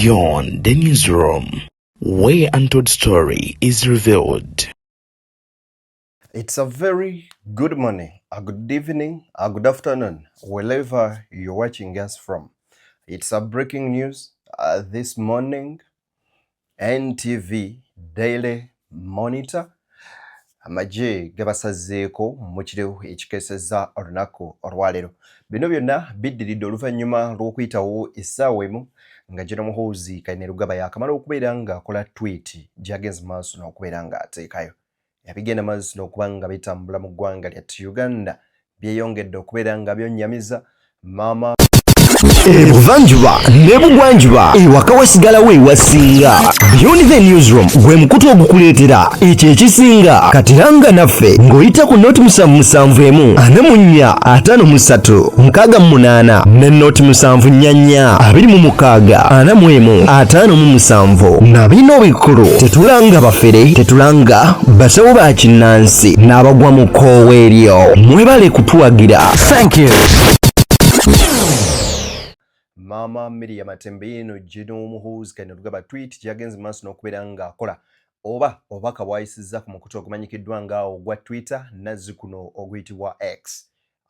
Beyond the newsroom, where untold story is revealed. It's a very good morning, a good evening, a good afternoon, wherever you're watching us from. It's a breaking news this morning. NTV Daily Monitor. Amagye gabasazeeko mu kirego ekikeesezza olunaku olwaleero. Bino byonna biddiridde oluvannyuma lw'okuyitawo essaawa emu nga General Muhoozi agaddewo yakamala okubeera ng'akola tweet gy'agenze maaso n'okubeera ng'ateekayo. Ebigenda maaso n'okuba nga bitambula mu ggwanga lyattu Uganda byeyongedde okubeera nga byonnyamiza maama Ebuvanjuba nebugwanjuba ewaka wasigalawo ewasinga. Beyond the newsroom gwe mukutu ogukuleetera ekyo ekisinga katiranga naffe ng'oyita ku noti 771 453 68 ne noti 744 26 41 na bino bikulu tetulanga bafere tetulanga basawo ba kinnansi n'abagwa mu kkoowa eryo. Mwebale kutuwagira. Thank you. Mama Miria Matembe eno General Muhoozi agaddewo tweet gy'agenze maaso n'okubeera ng'akola oba obubaka bw'ayisizza ku mukutu ogumanyikiddwa nga ogwa Twitter nazzi kuno oguyitibwa X.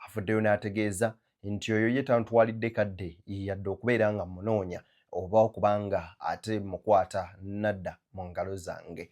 Afuddeyo n'ategeeza nti oyo ye tantwalidde kadde yadde okubeera nga munoonya oba okubanga ate mukwata nadda mu ngalo zange.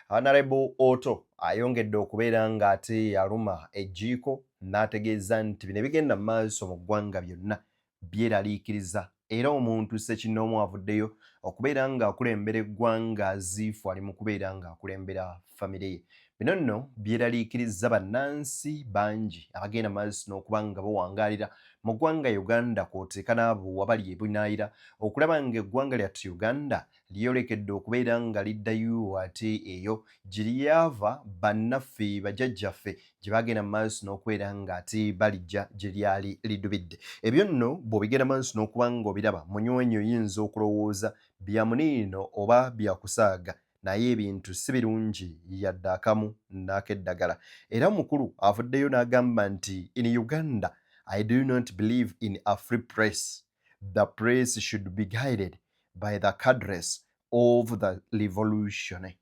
Honorable Otto ayongedde okubeera nga ate yaluma ejjiiko n'ategeeza nti bino bigenda mu maaso mu ggwanga byonna byeraliikiriza era omuntu ssekinnoomu avuddeyo okubeera ng'akulembera eggwanga aziifu ali mu kubeera ng'akulembera famire ye. Bino nno byeraliikiriza bannansi bangi abagenda maaso n'okuba nga bawangaalira mu ggwanga Uganda kw'oteeka n'abo abali ebunaayira okulaba ng'eggwanga lyattu Uganda lyolekedde okubeera nga liddayo ate eyo gye lyava bannaffe bajjajjaffe gye bagenda maaso n'okubeera ng'ate balijja gye lyali lidubidde. Ebyo nno bw'obigenda maaso n'okuba ng'obiraba munywanyi oyinza okulowooza bya muniino oba bya kusaaga, naye ebintu si birungi yadde akamu n'akeddagala. Era mukulu avuddeyo n'agamba nti in Uganda I do not believe in a free press. The press should be guided by the cadres of the revolution.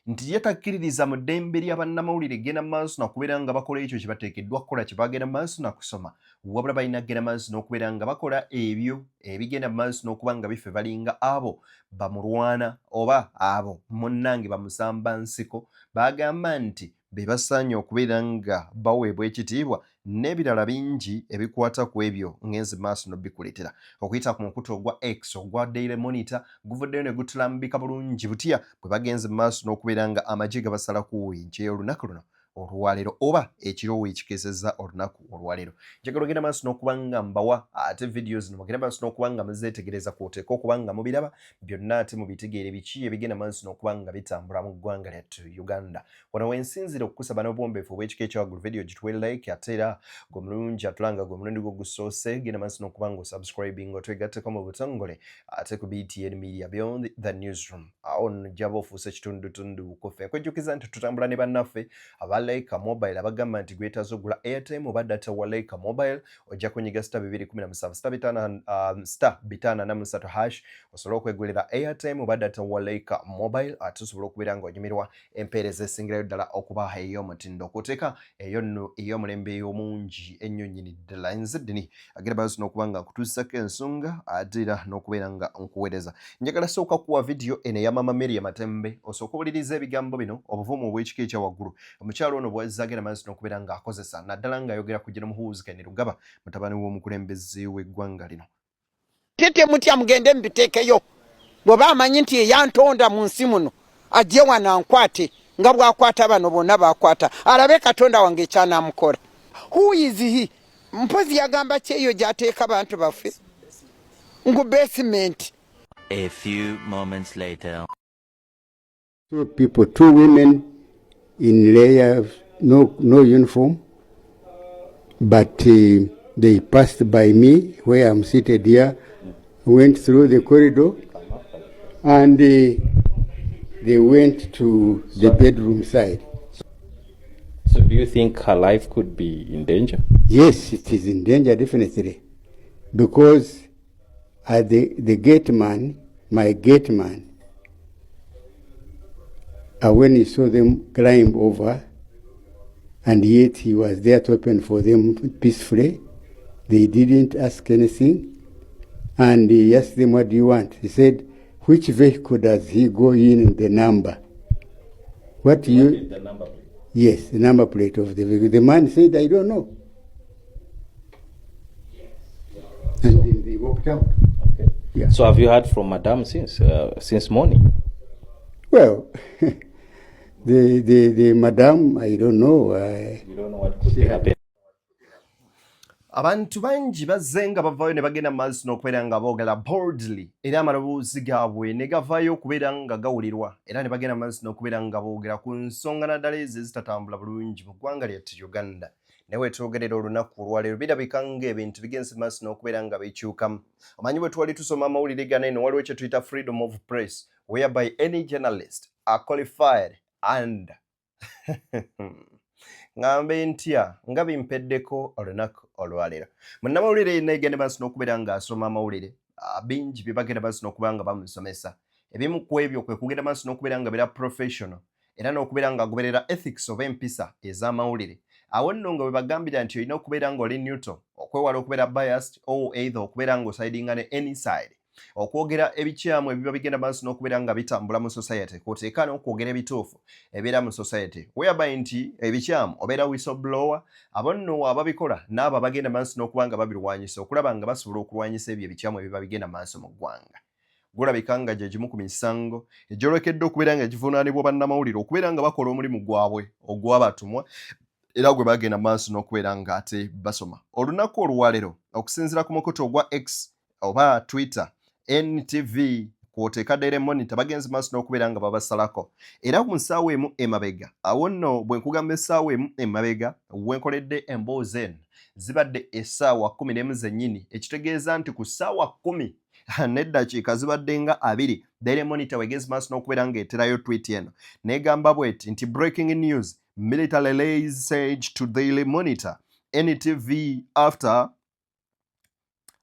Nti yetakkiririza mu ddembe lya bannamawulire genda maaso n'okubeera nga bakola ekyo kye bateekeddwa kukola kye bagenda maaso n'akusoma, wabula balina genda maaso n'okubeera nga bakola ebyo ebigenda maaso n'okuba nga bife balinga abo bamulwana oba abo munnange bamusamba nsiko bagamba nti be basaanye okubeera nga baweebwa ekitiibwa n'ebirala bingi ebikwata ku ebyo ngenze maaso n'obikuleetera. Okuyita ku mukutu ogwa X ogwa Daily Monitor guvuddeyo ne gutulambika bulungi butya bwe bagenze maaso n'okubeera nga Amagye gabasalako enkya olunaku luno olwaleero oba ekiroowo ekikeesezza olunaku olwaleero. Njagala ogenda maaso n'okuba nga mbawa ate videos zino mugenda maaso n'okuba nga muzeetegereza kw'oteeka okuba nga mubiraba byonna ate mubitegeere biki ebigenda maaso n'okuba nga bitambula mu ggwanga lyattu Uganda. Wano wensinzira okukusaba n'obwombeefu obw'ekika ekyawaggulu video gituwe like ate era gwe mulungi atulanga gwe mulundi gwo gusoose genda maaso n'okuba nga osubscribing otwegatteko mu butongole ate ku BTN Media Beyond the Newsroom. Awo nojjaba ofuuse kitundutundu kuffe. Nkwejjukiza nti tutambula ne bannaffe aba Leica Mobile abagamba nti gwetaaze ogula airtime oba data wa Leica Mobile ojja kunyiga *217*553# osobola okwegulira airtime oba data wa Leica Mobile ate osobola okubeera ng'onyumirwa empeereza esingirayo ddala okuba ey'omutindo okuteeka eyo nno ey'omulembe ey'omungi ennyo nnyini ddala. Nze ddini agenda maaso n'okuba nga nkutuusako ensonga ate era n'okubeera nga nkuweereza. Njagala sooka kuwa video eno eya Mama Miria Matembe osooka owuliriza ebigambo bino obuvumu obw'ekika ekya waggulu omukyalo ono bw'azzagenda maaso n'okubeera ng'akozesa naddala ng'ayogera ku General Muhoozi agaddewo mutabani w'omukulembeze w'eggwanga lino. Tete mutya mugende mbiteekeyo bw'oba amanyi nti eyantonda mu nsi muno ajje wano ankwate nga bw'akwata bano bonna baakwata alabe Katonda wange ekyanamukola. Who is he? Mpozi yagamba ki eyo gy'ateeka bantu baffe ngu basement. A few moments later. Two people, two women in layers, no uniform, but they passed by me where I'm seated here, went through the corridor, and they went to the bedroom side. So do you think her life could be in danger? Yes, it is in danger, definitely, because the gate man my gate man, when he saw them climb over, and yet he was there to open for them peacefully, they didn't ask anything. And he asked them, what do you want? He said, which vehicle does he go in, the number? What do you... The number plate? Yes, the number plate of the vehicle. The man said, I don't know. And then they walked out. Okay. Yeah. So have you heard from Madame since morning? Well, the madam, I don't know. You don't know what could happen. Abantu bangi bazze nga bavaayo ne bagenda maaso n'okubeera nga boogera boldly era amaloboozi gaabwe ne gavaayo okubeera nga gawulirwa era ne bagenda maaso n'okubeera nga boogera ku nsonga naddala ezo ezitatambula bulungi mu ggwanga lyattu Uganda. Naye wetwogerera olunaku olwaleero birabika ng'ebintu bigenze maaso n'okubeera nga bikyukamu. Omanyi bwe twali tusoma amawulire gano eno waliwo kye tuyita freedom of press whereby any journalist are qualified and ngambe ntya nga bimpeddeko olunaku olwaleero. Munnamawulire negende maaso n'okubeera nga asoma amawulire bingi bye bagenda maaso n'okubeera nga bamusomesa. Ebimu ku ebyo kwe kugenda maaso n'okubeera nga beera professional era n'okubeera nga agoberera ethics oba empisa ez'amawulire. Awo nno nga bwe bagambira nti olina okubeera nga oli neutral, okwewala okubeera biased or either okubeera nga osidinga ne any side. Okwogera ebikyamu ebiba bigenda maaso n'okubeera nga bitambula mu society, kw'oteeka n'okwogera ebituufu ebiera mu society whereby nti ebikyamu obeera whistleblower, abo nno ababikola n'abo abagenda maaso n'okuba nga babirwanyisa okulaba nga basobola okulwanyisa ebyo ebikyamu ebiba bigenda maaso mu ggwanga. Gulabika nga gye gimu ku misango egyolekedde okubeera nga givunaanibwa bannamawulire okubeera nga bakola omulimu gwabwe ogw'abatumwa era gwe bagenda maaso n'okubeera nga ate basoma. Olunaku olwaleero okusinziira ku mukutu ogwa X oba Twitter, NTV kw'oteeka Daily Monitor bagenze maaso n'okubeera nga babasalako. Era ku nsaawa emu emabega, awo nno bwe nkugamba essaawa emu emabega wenkoledde emboozi eno zibadde essaawa 11 zennyini, ekitegeeza nti ku ssaawa 10 n'eddakiika zibadde nga 2 Daily Monitor wegenze maaso n'okubeera ng'eterayo tweet eno n'egamba bw'eti nti breaking news, military lays siege to Daily Monitor, NTV after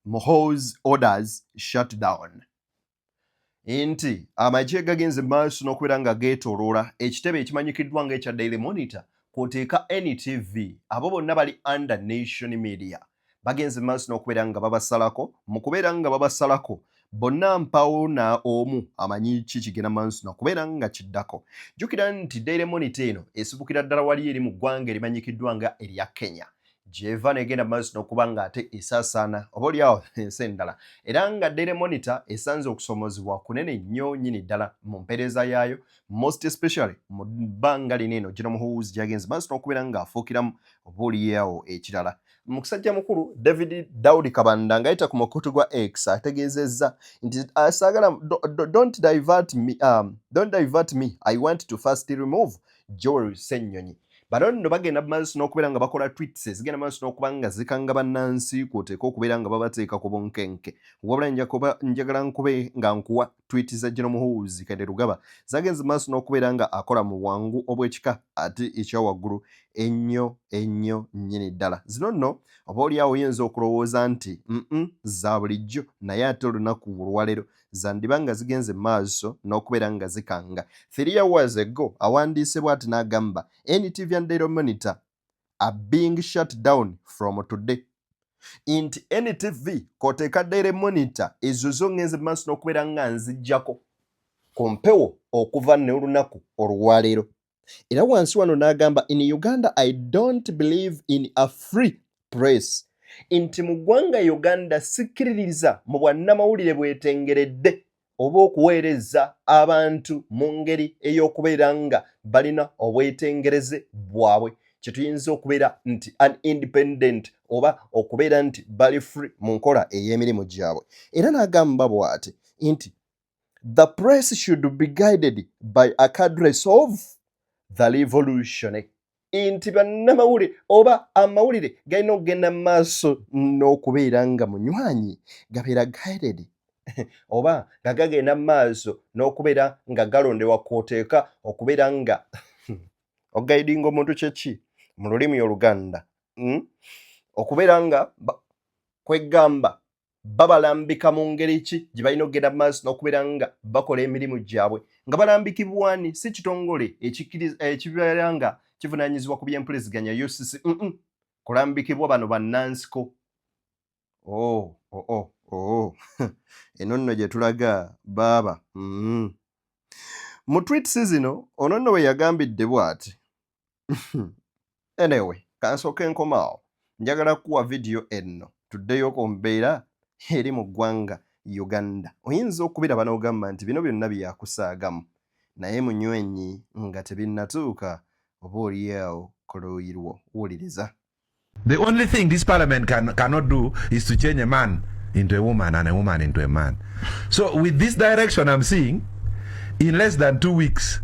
Muhoozi orders shut down. Inti Amagye gagenze maaso n'okubeera nga geetooloola ekitebe ekimanyikiddwa ng'ekya Daily Monitor kw'oteeka NTV. Abo bonna bali under Nation Media bagenze maaso n'okubeera nga babasalako. Mu kubeera nga babasalako bonna mpawo na omu amanyi ki kigenda maaso n'okubeera nga kiddako. Jjukira nti Daily Monitor eno esibukira ddala wali eri mu ggwanga erimanyikiddwa nga erya Kenya. Jeva negenda maaso n'okuba nga ate esaasaana oba oliawo ensi endala. Era nga Daily Monitor esanze okusomozebwa kunene nnyo nnyini ddala mu mpeereza yaayo, most especially mu bbanga lino eno General Muhoozi gy'agenze maaso n'okubeera nga afuukiramu oba oliawo ekirala. Musajja mukulu David Daudi Kabanda ng'ayita ku mukutu gwa X ategeezezza nti asaagala don't divert me, I want to first remove Joel Ssennyonyi. Bano nno bagenda maaso n'okubeera nga bakola tweets ezigenda maaso n'okuba nga zikanga bannansi kw'oteeka okubeera nga babateeka ku bunkenke. Wabula njagala nkube nga nkuwa tweet za General Muhoozi Kende Lugaba zagenze maaso n'okubeera nga akola mu bwangu obw'ekika ate ekya waggulu ennyo nnyini ddala. Zino nno oba oliawo oyinza okulowooza nti za bulijjo, naye ate olunaku olwaleero zandiba nga zigenze maaso n'okubeera nga zikanga. 3 hours ago awandiise bw'ati n'agamba NTV and Daily Monitor are being shut down from today. Inti NTV kw'oteeka Daily Monitor ezo zo ngenze maaso n'okubeera nga nzijjako ku mpewo okuva ne olunaku olwaleero. Era wansi wano n'agamba in Uganda I don't believe in a free press. Inti mu ggwanga Uganda sikkiririza mu bwannamawulire bwetengeredde oba okuweereza abantu mu ngeri ey'okubeera nga balina obwetengereze bwabwe, kye tuyinza okubeera nti unindependent oba okubeera nti bali free mu nkola ey'emirimu gyabwe. Era n'agamba bw'ati nti the press should be guided by a cadres of the revolution. Inti bannamawulire oba amawulire galina okugenda mu maaso n'okubeera nga munywanyi gabeera guided oba nga gagenda mu maaso n'okubeera nga galondebwa kw'oteeka okubeera nga oguidinga omuntu kyeki mu lulimi Oluganda okubeera nga kwegamba babalambika mu ngeri ki gye balina okugenda mu maaso n'okubeera nga bakola emirimu gyabwe nga balambikibwani si kitongole ekibeera nga kivunaanyizibwa ku by'empuliziganya UCC kulambikibwa bano bannansiko. Eno nno gye tulaga baaba. Mu tweets zino ono nno bwe yagambidde bw'ati. Anyway, kansooke nkomaawo njagala kuwa vidiyo enno tuddeyo ku mbeera eri mu ggwanga Uganda. Oyinza okubiraba n'ogamba nti bino byonna byakusaagamu naye munywenyi nga tebinnatuuka oba oliawo ku luuyi lwo. Wuliriza. The only thing this parliament cannot do is to change a man into a woman and a woman into a man. So with this direction I'm seeing, in less than 2 weeks,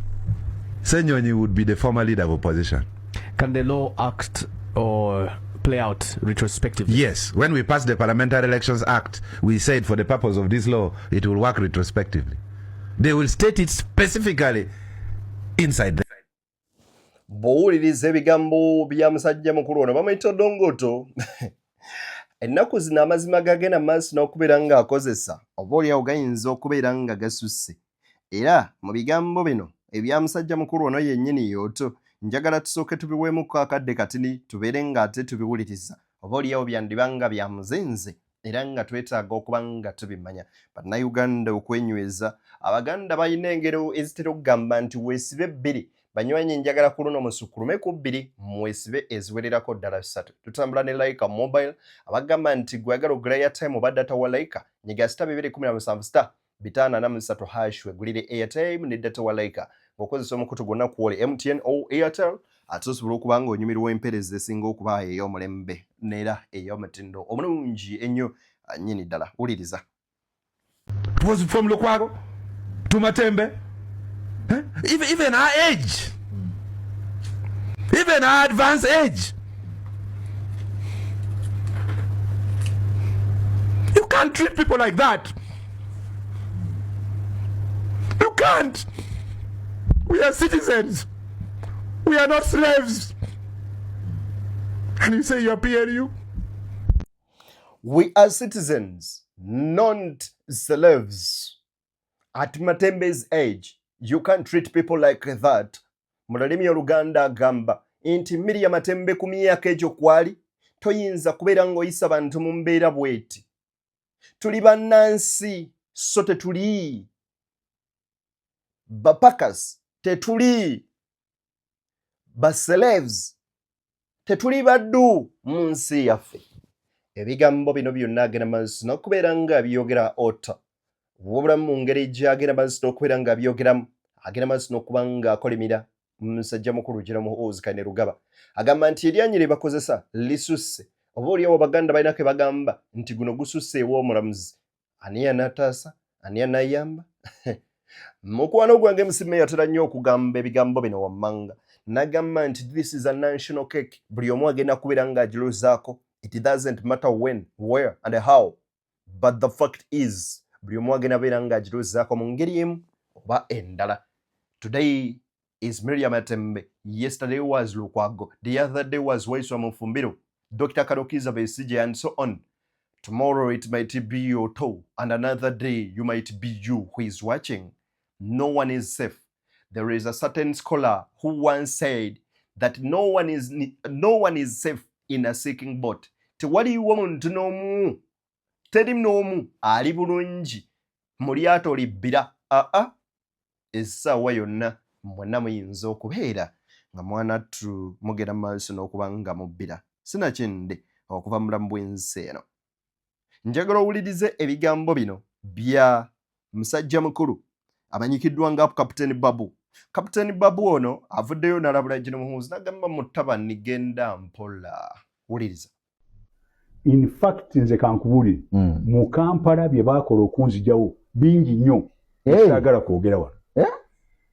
Senyonyi would be the former leader of opposition. Can the law act or play out retrospectively? Yes. When we passed the Parliamentary Elections Act, we said for the purpose of this law, it will work retrospectively. They will state it specifically inside the bw'owuliriza ebigambo bya musajja mukulu ono bamuyita Dongoto. Ennaku zino amazima gagenda mu maaso n'okubeera ng'akozesa oba oliawo gayinza okubeera nga gasusse. Era mu bigambo bino ebya musajja mukulu ono yennyini yooto njagala tusooke tubiweemuko akadde katini tubeere ng'ate tubiwuliriza oba oliawo byandiba nga bya muzenze era nga twetaaga okuba nga tubimanya. Bannayuganda okwenyweza Abaganda balina engero ezitera okugamba nti weesibe 2 banywanyi njagala ku luno musukulume ku 2 mwesibe eziwererako ddala 3. Tutambula ne Laika Mobile abagamba nti gwagala ogula airtime oba data wa Laika nyiga *217*583# wegulire airtime ne data wa Laika ng'okozesa omukutu gwonna kuwole MTN o Airtel ate osobola okuba nga onyumirwa empeereza esinga okuba ey'omulembe neera ey'omutindo omulungi ennyo nnyini ddala. Wuliriza. It was from Lukwago to Matembe. Even our age, even our advanced age, you can't treat people like that. You can't. We are citizens. We are not slaves. And you say you are PLU? We are citizens, not slaves. At Matembe's age, you can't treat people like that. Mululimi Oluganda agamba nti Miria Matembe ku myaka egyo kwali toyinza kubeera ng'oyisa bantu mu mbeera bweti. Tuli bannansi so tetuli bapakas, tetuli slaves, tetuli baddu mu nsi yaffe. Ebigambo bino byonna agenda maaso n'okubeera nga byogera ota wabula mu ngeri gy'agenda maaso n'okubeera nga byogeramu agenda maaso n'okuba nga akolimira musajja mukulu General Muhoozi Agaddewo agamba nti eryanyi lye bakozesa lisusse oba oliawo Abaganda balina ke bagamba nti guno gususse ew'omulamuzi. Ani anaataasa? Ani anayamba? Mukwano gwange musime yatera nnyo okugamba ebigambo bino wammanga n'agamba nti this is a national cake buli omu agenda kubeera nga agirozaako. It doesn't matter when, where and how, but the fact is buli omu agenda beera nga agirozaako mu ngeri emu oba endala. Today is Miria Matembe. Yesterday was Lukwago. The other day was Waiswa Mufumbiro, Dr. Kadokiza Besije and so on. Tomorrow it might be your toe, and another day you might be you who is watching. No one is safe. There is a certain scholar who once said that no one is safe in a sinking boat. Tewali omuntu n'omu, teri n'omu ali bulungi mu lyato libbira. Essaawa yonna mwenna muyinza okubeera nga mwanattu mugenda maaso n'okuba nga mubbira. Sinakindi okuva mu bulamu bw'ensi eno. Njagala owulirize ebigambo bino bya musajja mukulu amanyikiddwa nga Kapiteni Babu. Kapiteni Babu ono avuddeyo n'alabula General Muhoozi n'agamba mu ttabani genda mpola. Wuliriza. In fact nze kankubulire mu Kampala bye baakola okunzijawo bingi nnyo ekitagala kwogera wano.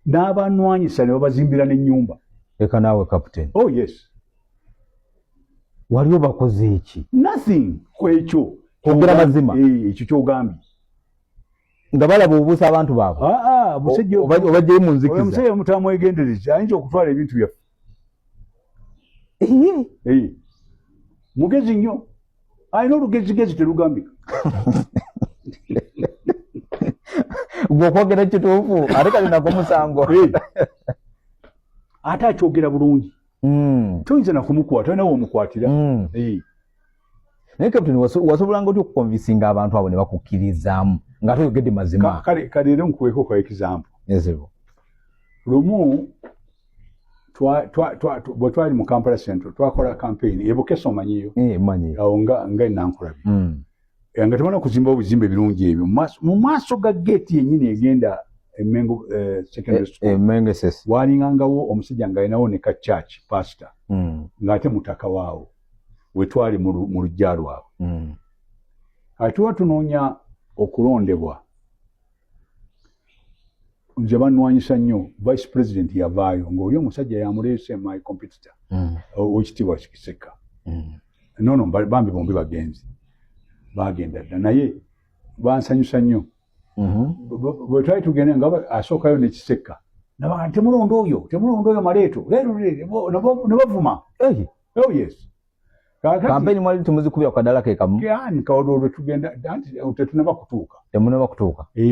N'abanwanyisa ne babazimbira n'ennyumba. Leka naawe Kapiteni. Oh yes. Wali obakoze eki? Nothing kwekyo. Kwogera mazima. Ekyo ky'ogambye. Nga balaba obuusa abantu baabwe. Musajja obajjeyo mu nzikiza. Omusajja mutamwegendereza ayinza okutwala ebintu byaffe. Mugezi nnyo. ayina olugezigezi terugambika gwokwogera kituufu ate kali nako musango ate akyogera bulungi toyinza nakumukwata nawe omukwatira naye kapteni wasobolanga otya okukonvisinga abantu abo ne bakukkiririzaamu nga toyogedde mazima kale era nkuweeko kwa example lumu bwe twali mu Kampala Central twakola campaign ebukesa omanyiyo awo nga enankulabi nga temala kuzimba obuzimbe birungi ebyo mu maaso ga gate yennyini egenda Emengo secondary school walingangawo omusajja nga alinawo ne ka church pastor ng'ate mutaka waawo we twali mu lujja lwabwe kati tuba tunoonya okulondebwa nze bannwanyisa nnyo vice president yavaayo ng'oli omusajja yamuleese my competitor owekitiibwa Kiseka nono bambi bombi bagenzi bagenda dda naye bansanyusa nnyo bwe twali tugende nga asookayo ne Kiseka nabaga temulondo oyo maleeto leero ne bavuma yes kampeni mwali temuzikubya kadala ke kamu yani kawodo tugenda tetunaba kutuuka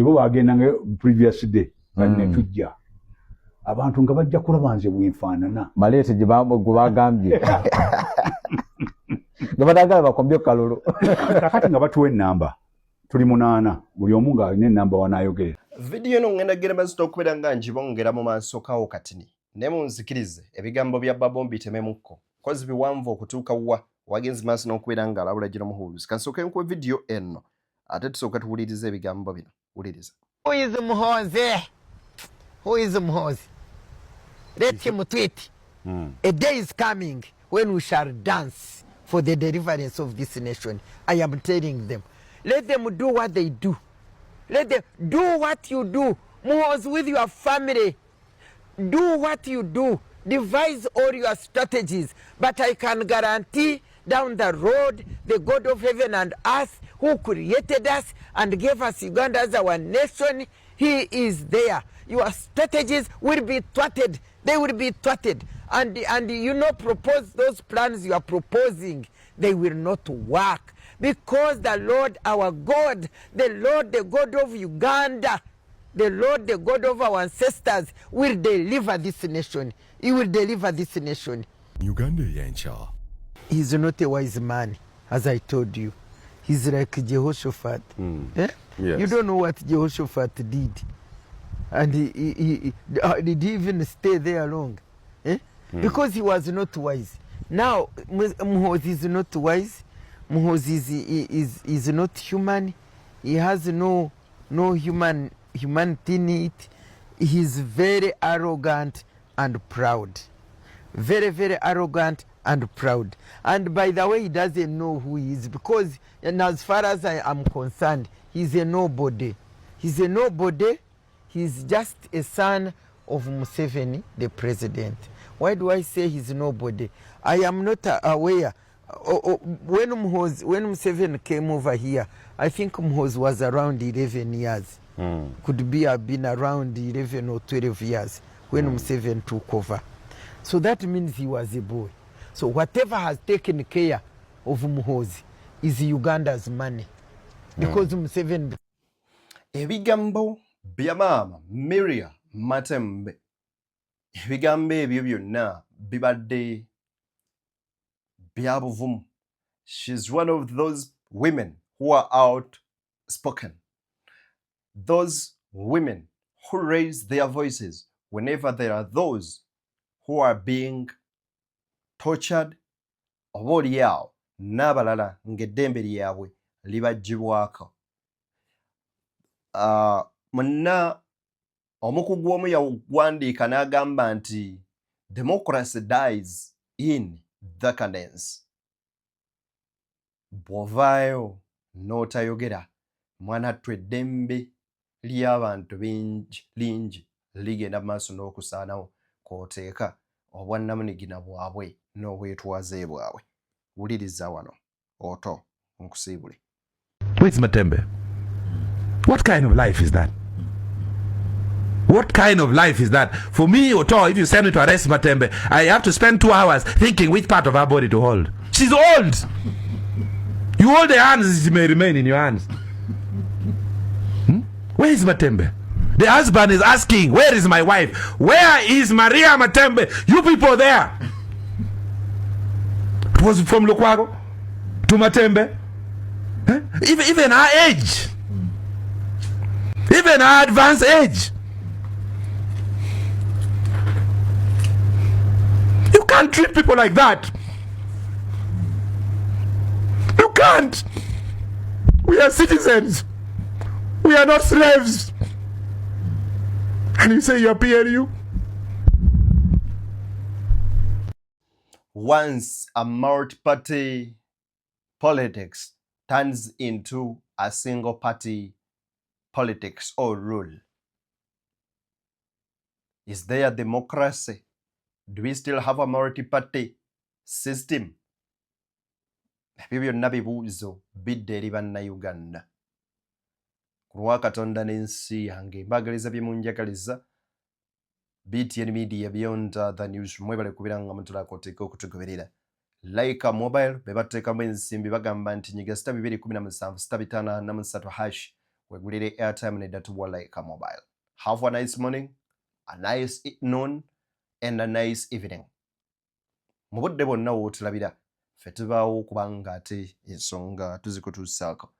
bo bagendanga previous day ne tujja abantu nga bajja kulaba nze bwenfaanana maleete gye bagambye nga batagala bakombye kalulu kakati nga batuwa ennamba tuli 8 buli omu nga alina ennamba wanaayogerera vidiyo eno ngenda genda mazita okubeera nga njibongera mu maaso kawo katini ne munzikirize ebigambo bya Babo mbitememukko kozi biwanvu okutuuka wa wagenzi maaso n'okubeera nga alabula gino Muhoozi kansooke nkuwe vidiyo eno ate tusooka tuwulirize ebigambo bino wuliriza. Who is Muhoozi? Let him tweet. A day is coming when we shall dance for the deliverance of this nation. I am telling them. Let them do what they do. Let them do what you do. Muhoozi, with your family. Do what you do. Devise all your strategies. But I can guarantee down the road, the God of heaven and earth who created us and gave us Uganda as our nation, he is there. Your strategies will be thwarted. They will be thwarted. And propose those plans you are proposing. They will not work. Because the Lord our God, the Lord the God of Uganda, the Lord the God of our ancestors will deliver this nation. He will deliver this nation. Uganda yancha. He's not a wise man, as I told you. He's like Jehoshaphat. Yes. You don't know what Jehoshaphat did. And did he even stay there long? Because he was not wise. Now, Muhoozi is not wise. Muhoozi is not human. He has no humanity in it. He's very arrogant and proud. Very, very arrogant and proud. And by the way, he doesn't know who he is, because and as far as I am concerned, he's a nobody. He's a nobody. He's just a son of Museveni, the president. Why do I say he's nobody? I am not aware. When Museveni came over here, I think Muhoozi was around 11 years. Could have been around 11 or 12 years when Museveni took over. So that means he was a boy. So whatever has taken care of Muhoozi is Uganda's money. Because Museveni... Ebigambo bya maama Miria Matembe. Ebigambo ebyo byonna bibadde bya buvumu. She's one of those women who are outspoken. Those women who raise their voices whenever there are those who are being tortured, oboolyawo n'abalala ng'eddembe lyabwe libagibwako. Munna omukugu omu yawandiika n'agamba nti democracy dies in decadence. Bw'ovaayo n'otayogera mwanattu eddembe ly'abantu lingi ligenda mu maaso n'okusaanawo kw'oteeka obwannamunigina bwabwe n'obwetwaze bwabwe. Wuliriza wano oto nkusiibule. Where's Matembe? What kind of life is that? What kind of life is that? For me, Oto, if you send me to arrest Matembe, I have to spend 2 hours thinking which part of her body to hold. She's old. You hold the hands, it may remain in your hands. Where is Matembe? The husband is asking, where is my wife? Where is Miria Matembe? You people there. It was from Lukwago to Matembe. Even our age. Even our advanced age. You can't treat people like that. You can't. We are citizens. We are not slaves. And you say you are PLU? Once a multi-party politics turns into a single-party politics or rule, is there democracy? Do we still have a multi-party system? Ebyo byonna bibuuzo bidde eri bannayuganda. Ku lwa Katonda n'ensi yange mbaagaliza bye munjagaliza. BTN Media Beyond the News mwebale kubira nga mutulako oteeka okutugoberera. Like mobile be bateekamu ensimbi bagamba nti nyiga *277*553# wegulire airtime ne data wa Like mobile. Have a nice morning, a nice noon and a nice evening. Mu budde bonna wootulabira ffe tubaawo kubanga ate ensonga tuzikutuusaako.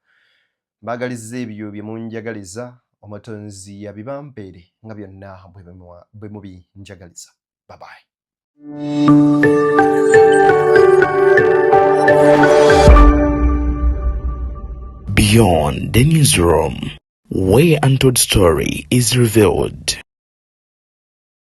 Mbaagaliza ebyo bye munjagaliza, Omutonzi yabibampeere nga byonna bwe mubinjagaliza. Bye bye. Beyond the newsroom, where untold story is revealed.